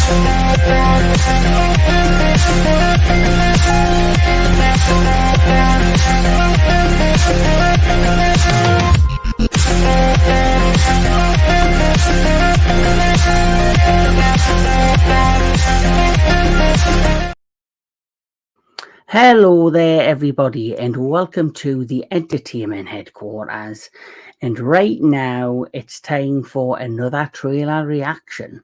Hello there, everybody, and welcome to the Entertainment Headquarters. And right now, it's time for another trailer reaction.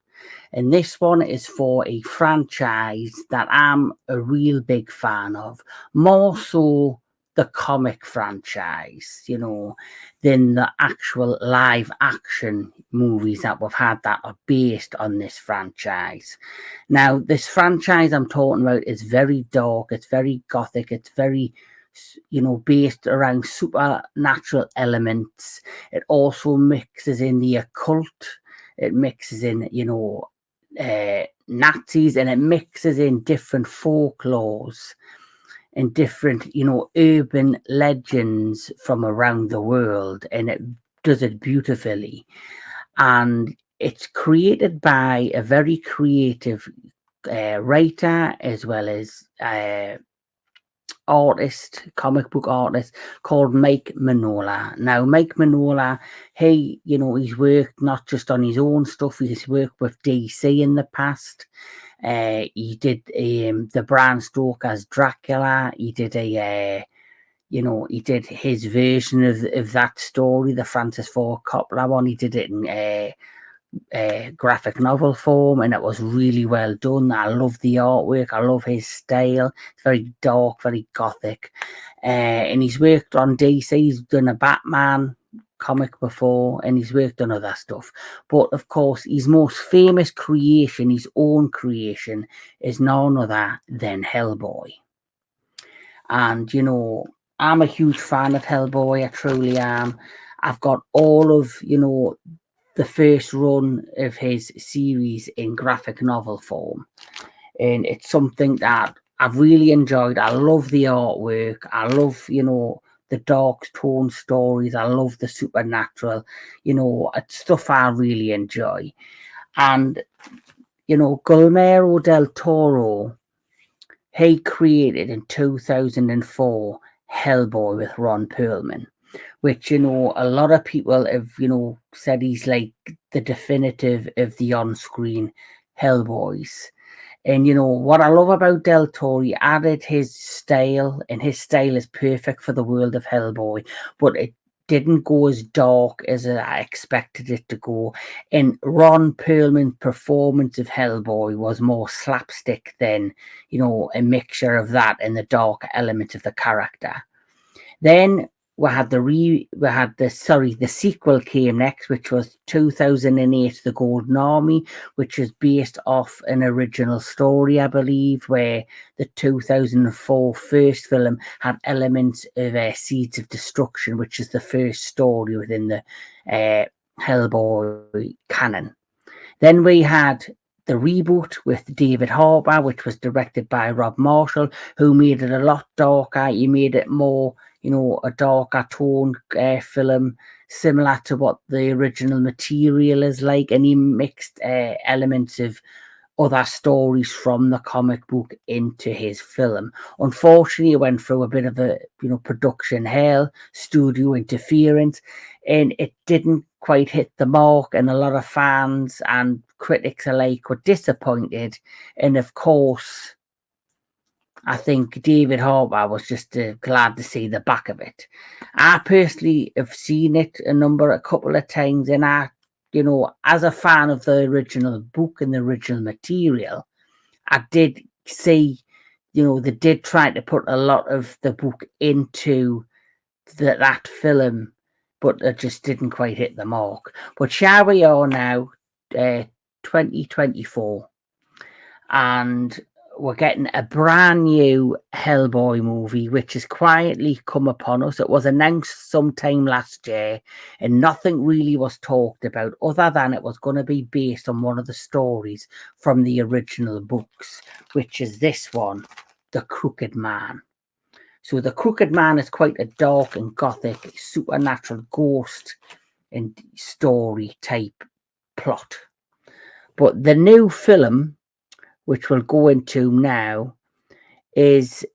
And this one is for a franchise that I'm a real big fan of, more so the comic franchise, than the actual live action movies that we've had that are based on this franchise. Now, this franchise I'm talking about is very dark, it's very gothic, it's very based around supernatural elements. It also mixes in the occult, it mixes in, Nazis, and it mixes in different folklores and different, urban legends from around the world, and it does it beautifully. And it's created by a very creative writer as well as comic book artist called Mike Mignola. Now, Mike Mignola, he's worked not just on his own stuff, he's worked with DC in the past. He did the Bram Stoker's Dracula. He did he did his version of that story, the Francis Ford Coppola one. He did it in graphic novel form, and it was really well done. I love the artwork, I love his style. It's very dark, very gothic, and he's worked on DC. He's done a Batman comic before, and he's worked on other stuff, but of course his most famous creation, his own creation, is none other than Hellboy. And I'm a huge fan of Hellboy, I truly am. I've got all of the first run of his series in graphic novel form, and it's something that I've really enjoyed. I love the artwork, I love the dark tone stories, I love the supernatural, it's stuff I really enjoy. And Guillermo del Toro, he created in 2004 Hellboy with Ron Perlman, which a lot of people have said he's like the definitive of the on-screen Hellboys. And what I love about Del Toro, he added his style, and his style is perfect for the world of Hellboy, but it didn't go as dark as I expected it to go. And Ron Perlman's performance of Hellboy was more slapstick than a mixture of that and the dark element of the character. Then the sequel came next, which was 2008 The Golden Army, which is based off an original story, I believe, where the 2004 first film had elements of Seeds of Destruction, which is the first story within the Hellboy canon. Then we had the reboot with David Harbour, which was directed by Rob Marshall, who made it a lot darker. He made it more a darker tone film, similar to what the original material is like, and he mixed elements of other stories from the comic book into his film. Unfortunately, it went through a bit of a production hell, studio interference, and it didn't quite hit the mark, and a lot of fans and critics alike were disappointed. And of course, I think David Harbour was just glad to see the back of it. I personally have seen it a couple of times, and I, as a fan of the original book and the original material, I did see, they did try to put a lot of the book into that film, but it just didn't quite hit the mark. But here we are now, 2024, and we're getting a brand new Hellboy movie, which has quietly come upon us. It was announced sometime last year, and nothing really was talked about other than it was going to be based on one of the stories from the original books, which is this one, The Crooked Man. So The Crooked Man is quite a dark and gothic supernatural ghost and story type plot. But the new film which we'll go into now, is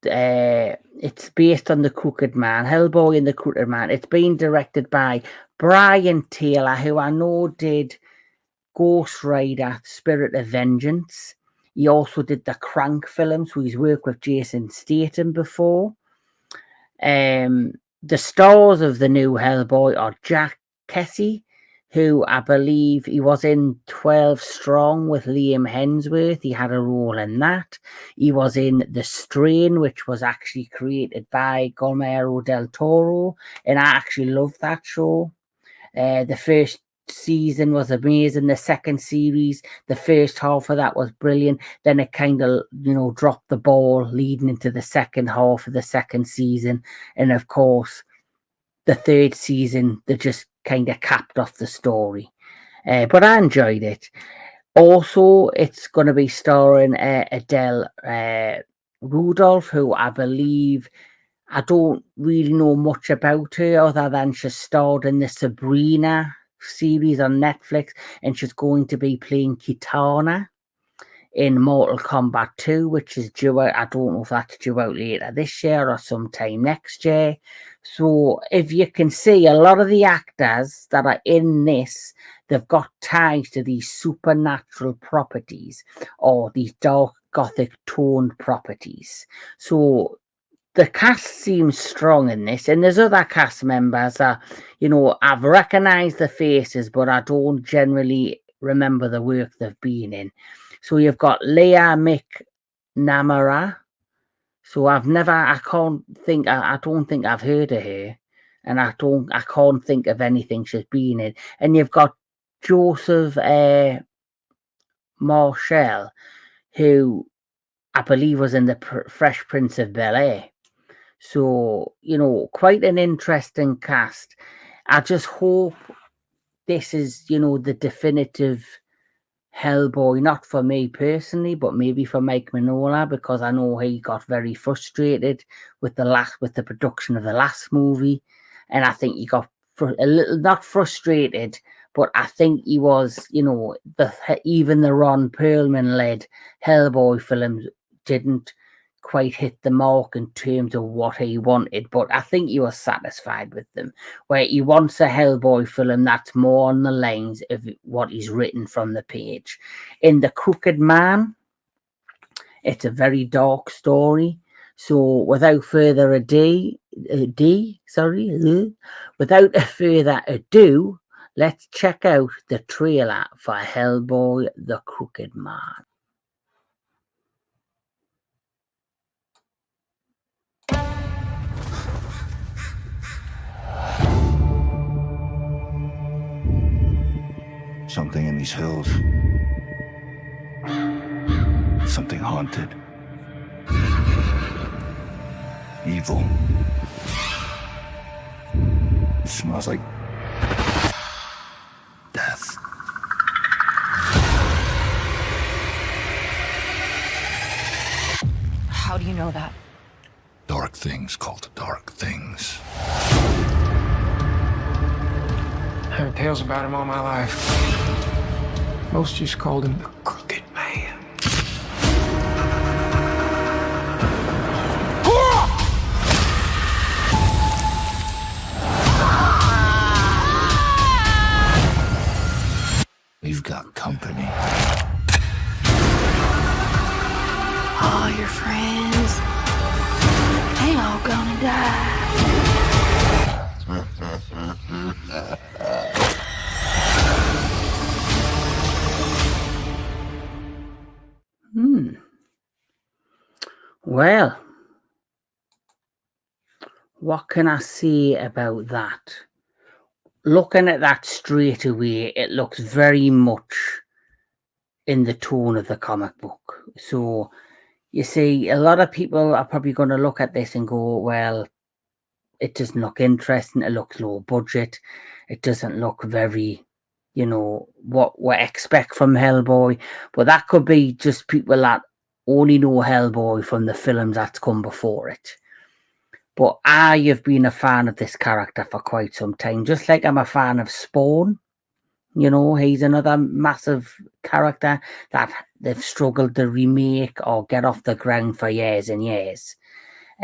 it's based on The Crooked Man, Hellboy and The Crooked Man. It's been directed by Brian Taylor, who I know did Ghost Rider, Spirit of Vengeance. He also did the Crank films, so he's worked with Jason Statham before. The stars of the new Hellboy are Jack Kesy, who I believe he was in 12 Strong with Liam Hemsworth. He had a role in that. He was in The Strain, which was actually created by Guillermo del Toro, and I actually loved that show. The first season was amazing. The second series, the first half of that was brilliant. Then it kind of, dropped the ball leading into the second half of the second season. And of course, the third season, they just kind of capped off the story. But I enjoyed it. Also, it's going to be starring Adeline Rudolph, who I believe, I don't really know much about her other than she starred in the Sabrina series on Netflix, and she's going to be playing Kitana in Mortal Kombat 2, which is due out. I don't know if that's due out later this year or sometime next year. So if you can see, a lot of the actors that are in this, they've got ties to these supernatural properties or these dark gothic toned properties. So the cast seems strong in this, and there's other cast members that, I've recognised the faces, but I don't generally remember the work they've been in. So you've got Leah McNamara. So I don't think I've heard of her, and I can't think of anything she's been in. And you've got Joseph Marcell, who I believe was in the Fresh Prince of Bel-Air. So, quite an interesting cast. I just hope this is, the definitive Hellboy, not for me personally, but maybe for Mike Mignola, because I know he got very frustrated with the production of the last movie. And I think he got a little, not frustrated, but I think he was, even the Ron Perlman led Hellboy films didn't quite hit the mark in terms of what he wanted, but I think he was satisfied with them. Where he wants a Hellboy film that's more on the lines of what he's written from the page. In The Crooked Man, it's a very dark story. So without further ado, let's check out the trailer for Hellboy: The Crooked Man. Something in these hills. Something haunted. Evil. It smells like death. How do you know that? Dark things called dark things. I heard tales about him all my life. Most just called him the Crooked Man. We've got company. All your friends, they all gonna die. Well, what can I say about that? Looking at that straight away, it looks very much in the tone of the comic book. So, you see, a lot of people are probably going to look at this and go, well, it doesn't look interesting. It looks low budget. It doesn't look very, what we expect from Hellboy. But that could be just people that only know Hellboy from the films that's come before it. But I have been a fan of this character for quite some time, just like I'm a fan of Spawn. You know, he's another massive character that they've struggled to remake or get off the ground for years and years.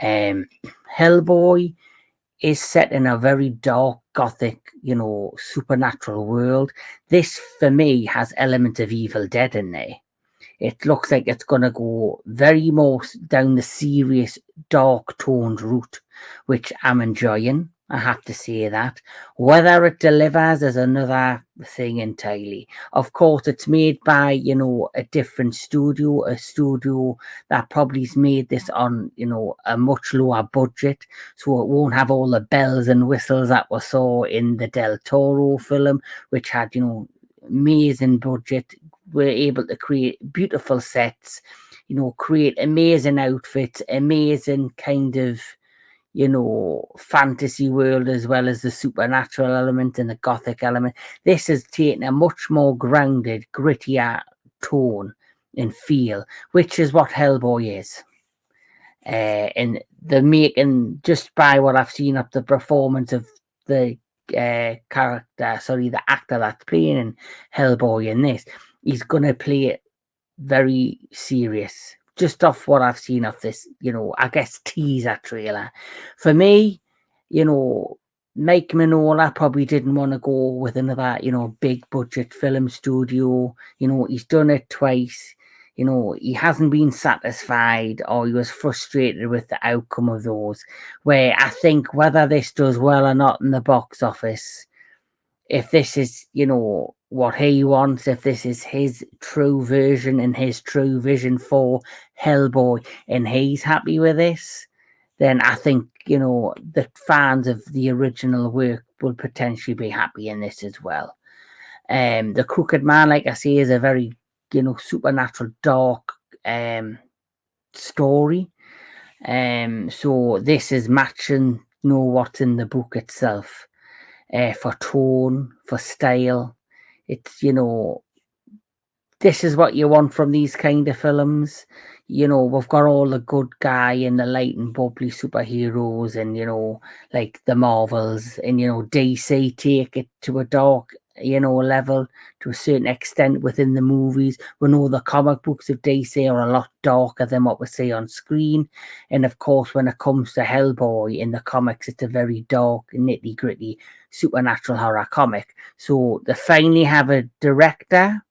Hellboy is set in a very dark, gothic, you know, supernatural world. This, for me, has elements of Evil Dead in there. It looks like it's going to go very most down the serious, dark toned route, which I'm enjoying. I have to say that. Whether it delivers is another thing entirely. Of course, it's made by, you know, a different studio, a studio that probably's made this on, you know, a much lower budget, so it won't have all the bells and whistles that we saw in the Del Toro film, which had, you know, amazing budget. We're able to create beautiful sets, you know, create amazing outfits, amazing kind of, you know, fantasy world, as well as the supernatural element and the gothic element. This has taken a much more grounded, grittier tone and feel, which is what Hellboy is. And the making, just by what I've seen of the performance of the the actor that's playing in Hellboy in this, he's going to play it very serious. Just off what I've seen of this, you know, I guess teaser trailer. For me, you know, Mike Mignola probably didn't want to go with another, you know, big budget film studio. You know, he's done it twice. You know, he hasn't been satisfied, or he was frustrated with the outcome of those. Where I think whether this does well or not in the box office, if this is, you know, what he wants, if this is his true version and his true vision for Hellboy, and he's happy with this, then I think, you know, the fans of the original work will potentially be happy in this as well. The Crooked Man, like I say, is a very, you know, supernatural, dark story. So this is matching, you know, what's in the book itself. For tone, for style. It's, you know, this is what you want from these kind of films. You know, we've got all the good guy and the light and bubbly superheroes, and, you know, like the Marvels, and, you know, DC take it to a dark, you know, level to a certain extent within the movies. We know the comic books of DC are a lot darker than what we see on screen. And of course, when it comes to Hellboy in the comics, it's a very dark, nitty gritty supernatural horror comic. So they finally have a director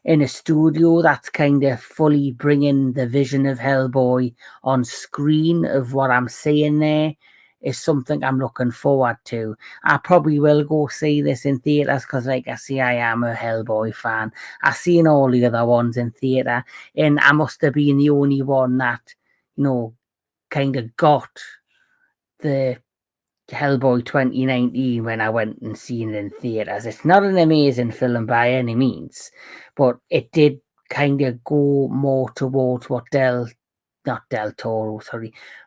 in a studio that's kind of fully bringing the vision of Hellboy on screen. Of what I'm seeing there is something I'm looking forward to. I probably will go see this in theatres because, like I say, I am a Hellboy fan. I've seen all the other ones in theatre, and I must have been the only one that, you know, kind of got the Hellboy 2019 when I went and seen it in theatres. It's not an amazing film by any means, but it did kind of go more towards what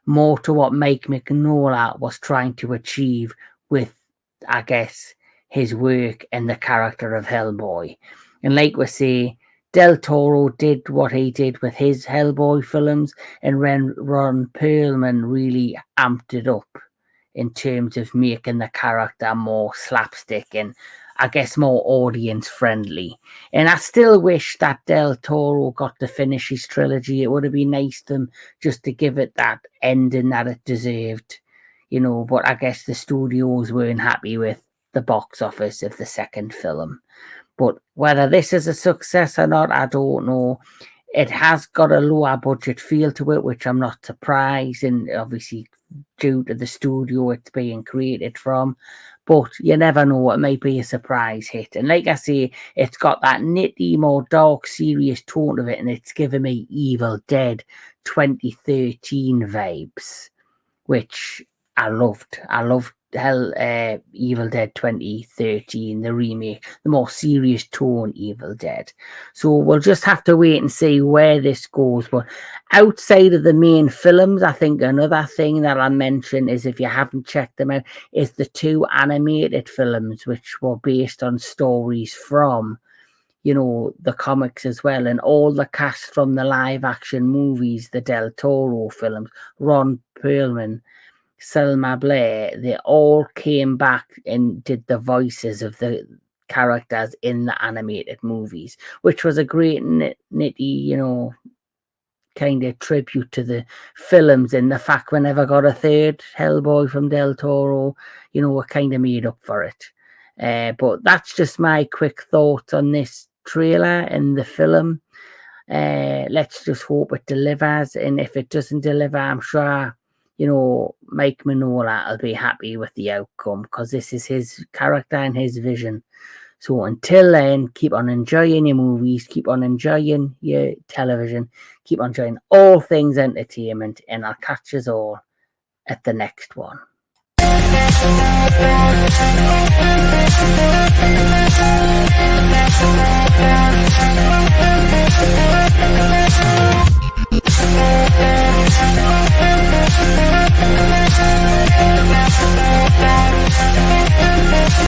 more to what Mike Mignola was trying to achieve with, I guess, his work and the character of Hellboy. And like we say, Del Toro did what he did with his Hellboy films, and Ron Perlman really amped it up in terms of making the character more slapstick and, I guess, more audience friendly. And I still wish that Del Toro got to finish his trilogy. It would have been nice to him just to give it that ending that it deserved, you know. But I guess the studios weren't happy with the box office of the second film. But whether this is a success or not, I don't know. It has got a lower budget feel to it, which I'm not surprised, and obviously due to the studio it's being created from. But you never know, it might be a surprise hit. And like I say, it's got that nitty, more dark, serious tone of it, and it's giving me Evil Dead 2013 vibes, which I loved. I loved Evil Dead 2013, the remake, the more serious tone Evil Dead. So we'll just have to wait and see where this goes. But outside of the main films, I think another thing that I mention is, if you haven't checked them out, is the 2 animated films, which were based on stories from, you know, the comics as well, and all the cast from the live action movies, the Del Toro films, Ron Perlman, Selma Blair, they all came back and did the voices of the characters in the animated movies, which was a great nitty, you know, kind of tribute to the films, and the fact we never got a third Hellboy from Del Toro, you know, we kind of made up for it. But that's just my quick thoughts on this trailer and the film. Let's just hope it delivers, and if it doesn't deliver, I'm sure, you know, Mike Mignola will be happy with the outcome, because this is his character and his vision. So until then, keep on enjoying your movies, keep on enjoying your television, keep on enjoying all things entertainment, and I'll catch us all at the next one.